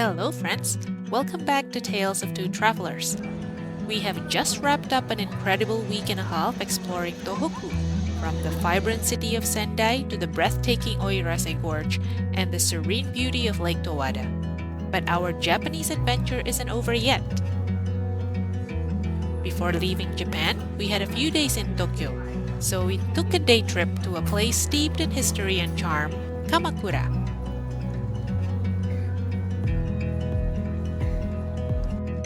Hello friends, welcome back to Tales of Two Travelers. We have just wrapped up an incredible week and a half exploring Tohoku, from the vibrant city of Sendai to the breathtaking Oirase Gorge and the serene beauty of Lake Towada. But our Japanese adventure isn't over yet. Before leaving Japan, we had a few days in Tokyo, so we took a day trip to a place steeped in history and charm, Kamakura.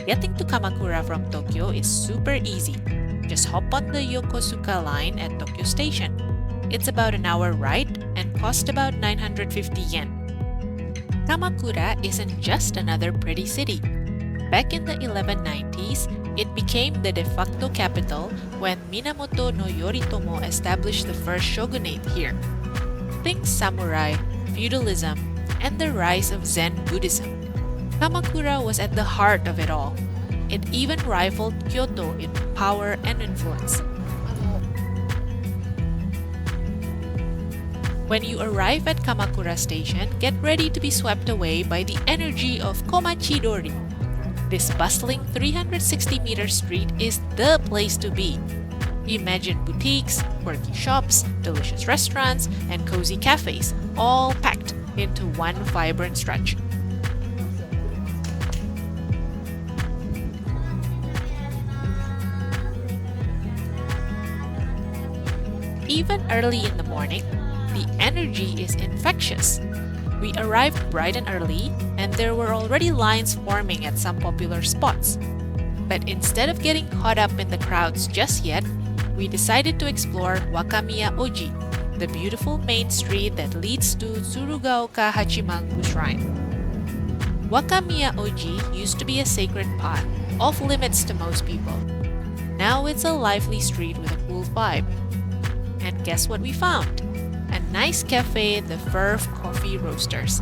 Getting to Kamakura from Tokyo is super easy. Just hop on the Yokosuka line at Tokyo Station. It's about an hour ride and cost about 950 yen. Kamakura isn't just another pretty city. Back in the 1190s, it became the de facto capital when Minamoto no Yoritomo established the first shogunate here. Think samurai, feudalism, and the rise of Zen Buddhism. Kamakura was at the heart of it all. It even rivaled Kyoto in power and influence. When you arrive at Kamakura Station, get ready to be swept away by the energy of Komachi-Dori. This bustling 360-meter street is the place to be. Imagine boutiques, quirky shops, delicious restaurants, and cozy cafes, all packed into one vibrant stretch. Even early in the morning, the energy is infectious. We arrived bright and early, and there were already lines forming at some popular spots. But instead of getting caught up in the crowds just yet, we decided to explore Wakamiya Oji, the beautiful main street that leads to Tsurugaoka Hachimangu Shrine. Wakamiya Oji used to be a sacred pot, off limits to most people. Now it's a lively street with a cool vibe. And guess what we found? A nice cafe, the Verve Coffee Roasters.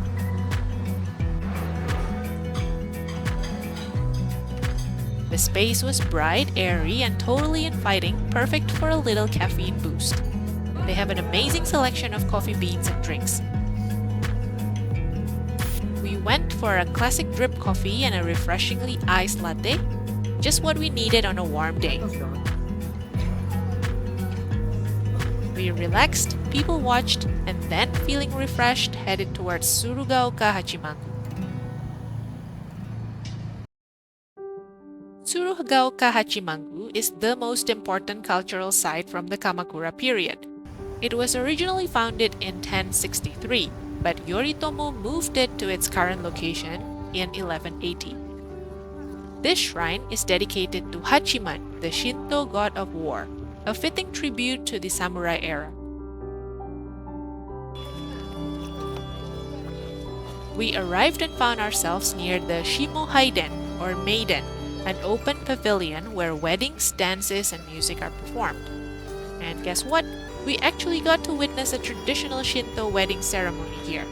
The space was bright, airy, and totally inviting, perfect for a little caffeine boost. They have an amazing selection of coffee beans and drinks. We went for a classic drip coffee and a refreshingly iced latte, just what we needed on a warm day. We relaxed, people watched, and then, feeling refreshed, headed towards Tsurugaoka Hachimangu. Tsurugaoka Hachimangu is the most important cultural site from the Kamakura period. It was originally founded in 1063, but Yoritomo moved it to its current location in 1180. This shrine is dedicated to Hachiman, the Shinto god of war, a fitting tribute to the samurai era. We arrived and found ourselves near the Shimo-haiden, or maiden, an open pavilion where weddings, dances, and music are performed. And guess what? We actually got to witness a traditional Shinto wedding ceremony here.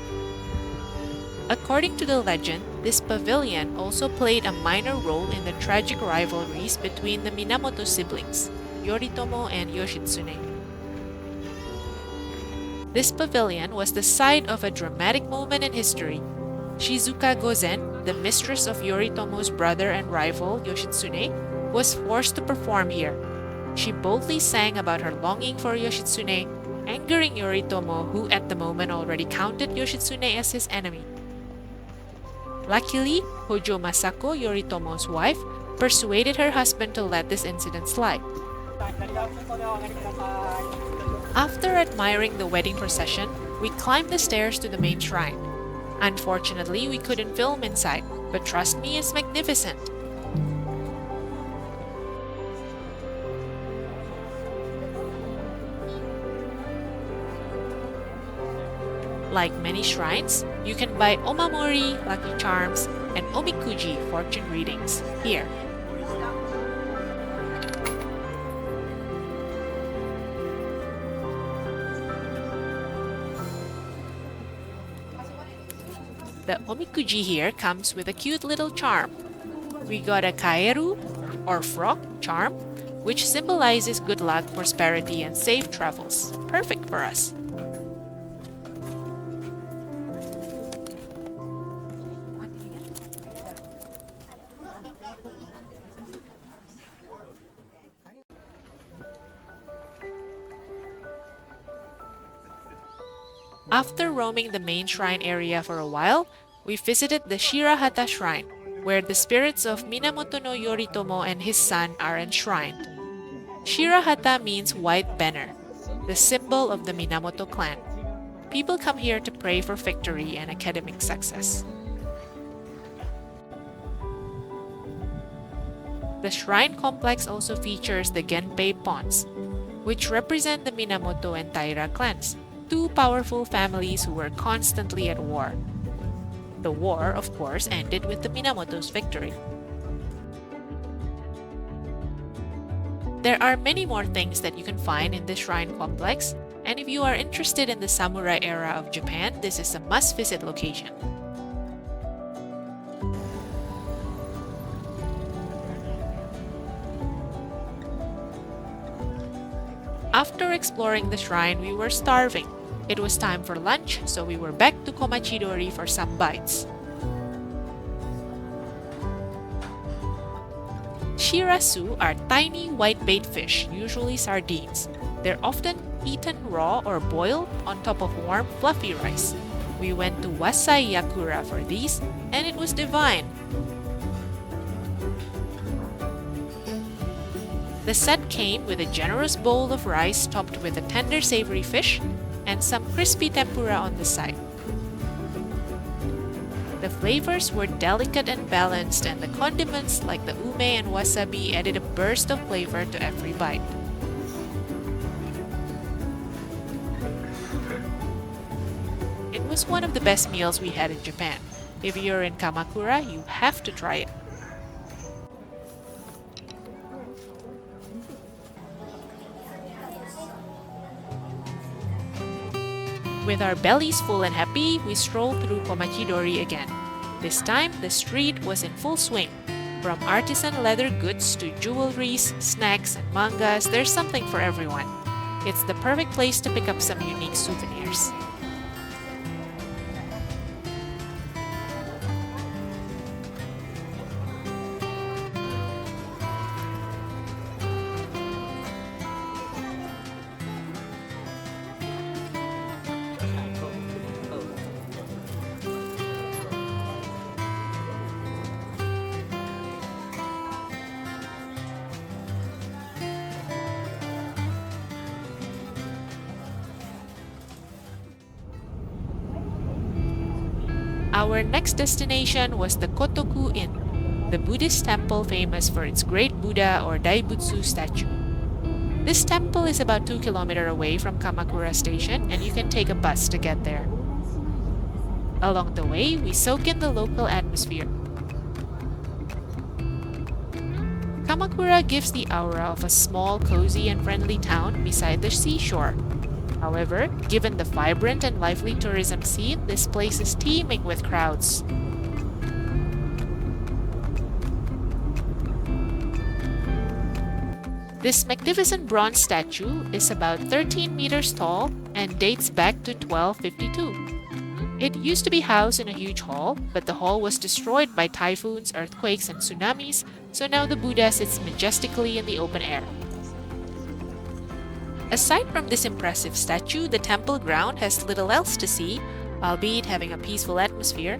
According to the legend, this pavilion also played a minor role in the tragic rivalries between the Minamoto siblings, Yoritomo and Yoshitsune. This pavilion was the site of a dramatic moment in history. Shizuka Gozen, the mistress of Yoritomo's brother and rival Yoshitsune, was forced to perform here. She boldly sang about her longing for Yoshitsune, angering Yoritomo, who at the moment already counted Yoshitsune as his enemy. Luckily, Hojo Masako, Yoritomo's wife, persuaded her husband to let this incident slide. After admiring the wedding procession, we climbed the stairs to the main shrine. Unfortunately, we couldn't film inside, but trust me, it's magnificent. Like many shrines, you can buy omamori, lucky charms, and omikuji, fortune readings, here. The omikuji here comes with a cute little charm. We got a kaeru, or frog, charm, which symbolizes good luck, prosperity, and safe travels. Perfect for us. After roaming the main shrine area for a while, we visited the Shirahata Shrine, where the spirits of Minamoto no Yoritomo and his son are enshrined. Shirahata means white banner, the symbol of the Minamoto clan. People come here to pray for victory and academic success. The shrine complex also features the Genpei Ponds, which represent the Minamoto and Taira clans, two powerful families who were constantly at war. The war, of course, ended with the Minamoto's victory. There are many more things that you can find in this shrine complex, and if you are interested in the samurai era of Japan, this is a must-visit location. After exploring the shrine, we were starving. It was time for lunch, so we were back to Komachi-Dori for some bites. Shirasu are tiny white-bait fish, usually sardines. They're often eaten raw or boiled on top of warm, fluffy rice. We went to Wasai Yakura for these, and it was divine. The set came with a generous bowl of rice topped with a tender savory fish and some crispy tempura on the side. The flavors were delicate and balanced, and the condiments like the ume and wasabi added a burst of flavor to every bite. It was one of the best meals we had in Japan. If you're in Kamakura, you have to try it. With our bellies full and happy, we strolled through Komachi-Dori again. This time, the street was in full swing. From artisan leather goods to jewelries, snacks, and mangas, there's something for everyone. It's the perfect place to pick up some unique souvenirs. Our next destination was the Kotoku-in, the Buddhist temple famous for its great Buddha or Daibutsu statue. This temple is about 2 kilometers away from Kamakura Station, and you can take a bus to get there. Along the way, we soak in the local atmosphere. Kamakura gives the aura of a small, cozy, and friendly town beside the seashore. However, given the vibrant and lively tourism scene, this place is teeming with crowds. This magnificent bronze statue is about 13 meters tall and dates back to 1252. It used to be housed in a huge hall, but the hall was destroyed by typhoons, earthquakes, and tsunamis, so now the Buddha sits majestically in the open air. Aside from this impressive statue, the temple ground has little else to see, albeit having a peaceful atmosphere.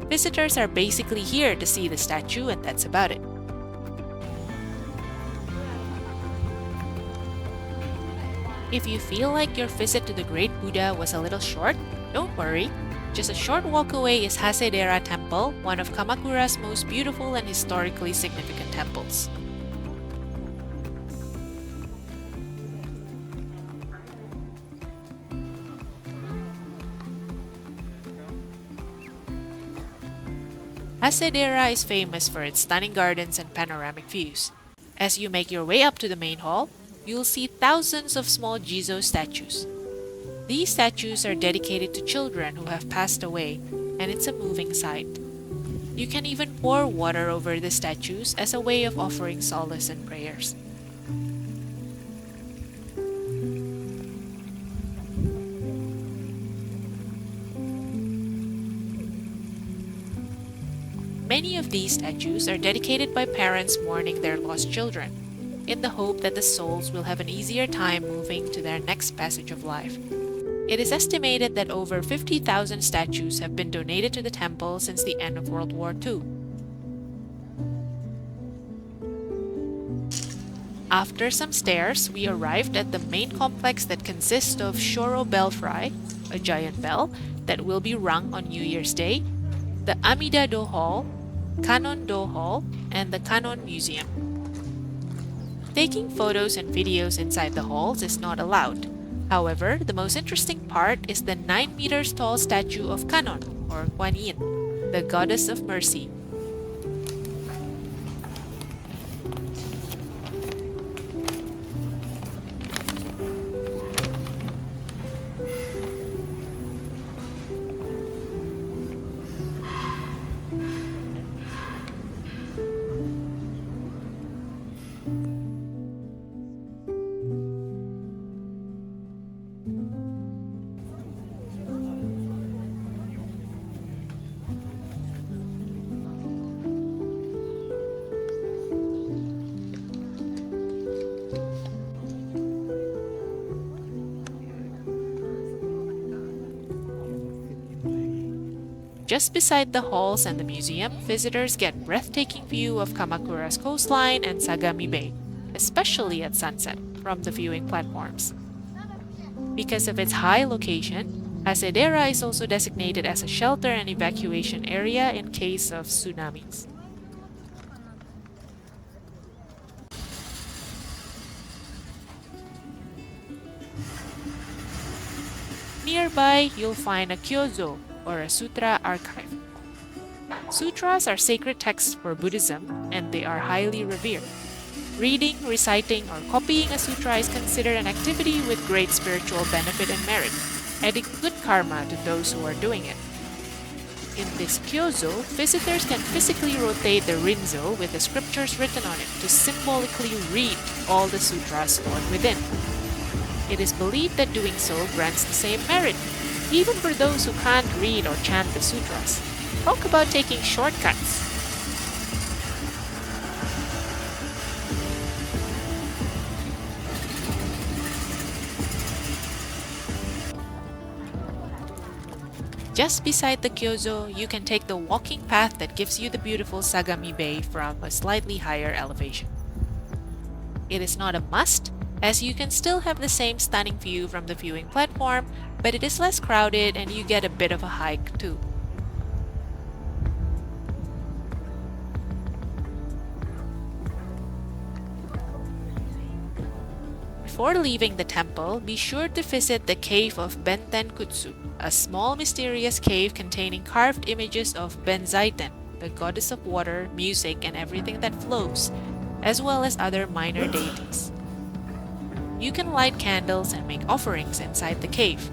Visitors are basically here to see the statue, and that's about it. If you feel like your visit to the Great Buddha was a little short, don't worry. Just a short walk away is Hasedera Temple, one of Kamakura's most beautiful and historically significant temples. Hasedera is famous for its stunning gardens and panoramic views. As you make your way up to the main hall, you'll see thousands of small Jizo statues. These statues are dedicated to children who have passed away, and it's a moving sight. You can even pour water over the statues as a way of offering solace and prayers. Many of these statues are dedicated by parents mourning their lost children, in the hope that the souls will have an easier time moving to their next passage of life. It is estimated that over 50,000 statues have been donated to the temple since the end of World War II. After some stairs, we arrived at the main complex that consists of Shoro Belfry, a giant bell that will be rung on New Year's Day, the Amida-do Hall, Kannon-do Hall, and the Kannon Museum. Taking photos and videos inside the halls is not allowed. However, the most interesting part is the 9 meters tall statue of Kannon, or Guanyin, the goddess of mercy. Just beside the halls and the museum, visitors get breathtaking view of Kamakura's coastline and Sagami Bay, especially at sunset, from the viewing platforms. Because of its high location, Hasedera is also designated as a shelter and evacuation area in case of tsunamis. Nearby, you'll find a kyozo, or a sutra archive. Sutras are sacred texts for Buddhism, and they are highly revered. Reading, reciting, or copying a sutra is considered an activity with great spiritual benefit and merit, adding good karma to those who are doing it. In this kyozo, visitors can physically rotate the rinzo with the scriptures written on it to symbolically read all the sutras stored within. It is believed that doing so grants the same merit, even for those who can't read or chant the sutras. Talk about taking shortcuts! Just beside the kyozo, you can take the walking path that gives you the beautiful Sagami Bay from a slightly higher elevation. It is not a must, as you can still have the same stunning view from the viewing platform, but it is less crowded and you get a bit of a hike too. Before leaving the temple, be sure to visit the cave of Bentenkutsu, a small mysterious cave containing carved images of Benzaiten, the goddess of water, music, and everything that flows, as well as other minor deities. You can light candles and make offerings inside the cave.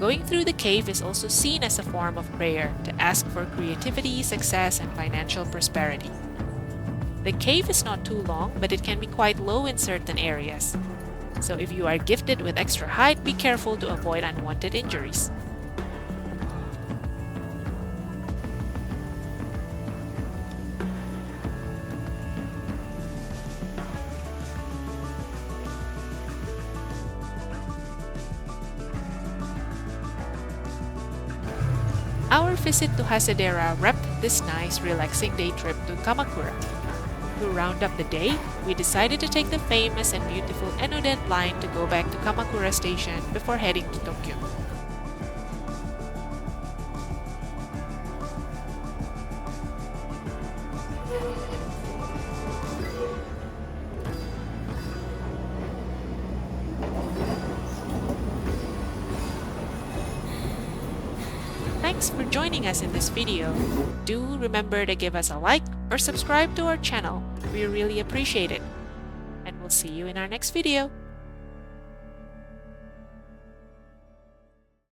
Going through the cave is also seen as a form of prayer to ask for creativity, success, and financial prosperity. The cave is not too long, but it can be quite low in certain areas. So if you are gifted with extra height, be careful to avoid unwanted injuries. Our visit to Hasedera wrapped this nice, relaxing day trip to Kamakura. To round up the day, we decided to take the famous and beautiful Enoden line to go back to Kamakura Station before heading to Tokyo. Thanks for joining us in this video. Do remember to give us a like or subscribe to our channel. We really appreciate it. And we'll see you in our next video.